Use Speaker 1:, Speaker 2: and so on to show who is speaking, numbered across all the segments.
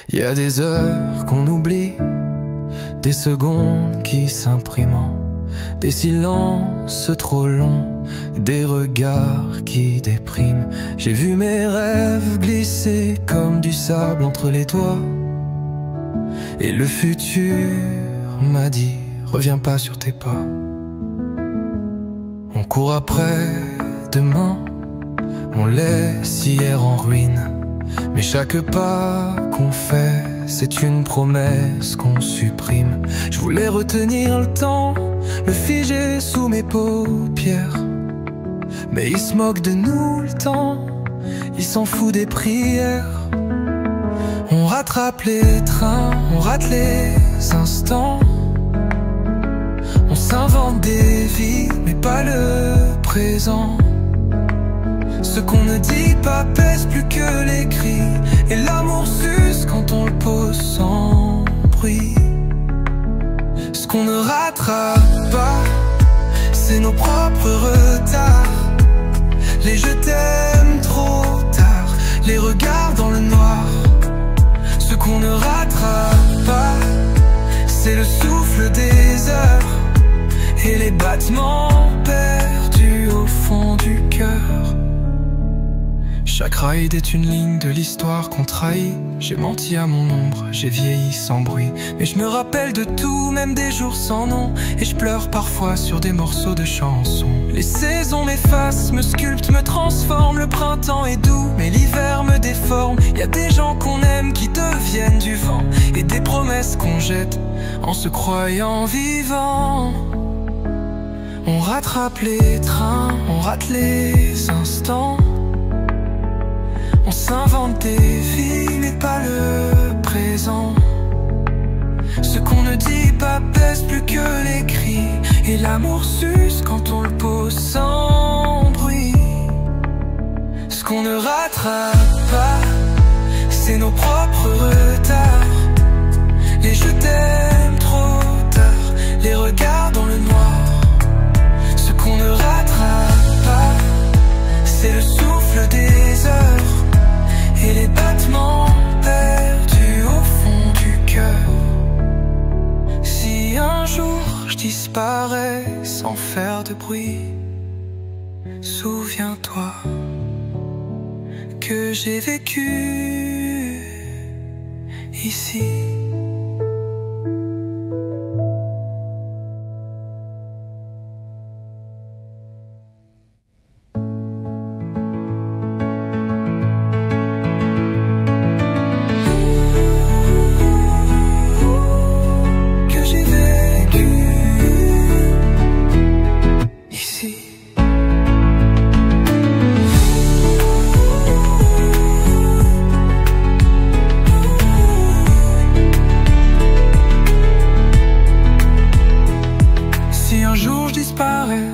Speaker 1: Il y a des heures qu'on oublie, des secondes qui s'impriment, des silences trop longs, des regards qui dépriment. J'ai vu mes rêves glisser comme du sable entre les doigts, et le futur m'a dit reviens pas sur tes pas. On court après demain, on laisse hier en ruine, mais chaque pas qu'on fait, c'est une promesse qu'on supprime. Je voulais retenir le temps, le figer sous mes paupières, mais il se moque de nous le temps, il s'en fout des prières. On rattrape les trains, on rate les instants, on s'invente des vies, mais pas le présent. Ce qu'on ne dit pas pèse plus que les cris, et l'amour s'use quand on le pose sans bruit. Ce qu'on ne rattrape pas, c'est nos propres retards, les je t'aime trop tard, les regards dans le noir. Ce qu'on ne rattrape pas, c'est le souffle des heures et les battements perdus au fond du cœur. Chaque ride est une ligne de l'histoire qu'on trahit. J'ai menti à mon ombre, j'ai vieilli sans bruit, mais je me rappelle de tout, même des jours sans nom, et je pleure parfois sur des morceaux de chansons. Les saisons m'effacent, me sculptent, me transforment. Le printemps est doux, mais l'hiver me déforme. Y a des gens qu'on aime qui deviennent du vent, et des promesses qu'on jette en se croyant vivant. On rattrape les trains, on rate les instants, on s'invente des vies, mais pas le présent. Ce qu'on ne dit pas pèse plus que les cris, et l'amour s'use quand on le pose sans bruit. Ce qu'on ne rattrape pas, c'est nos propres retards, les je t'aime trop tard, les regards dans le noir. Ce qu'on ne rattrape pas, c'est le souffle des heures et les battements perdus au fond du cœur. Si un jour je disparais sans faire de bruit, souviens-toi que j'ai vécu ici.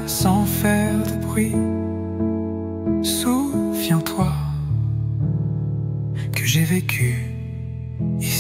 Speaker 1: Sans faire de bruit, souviens-toi que j'ai vécu ici.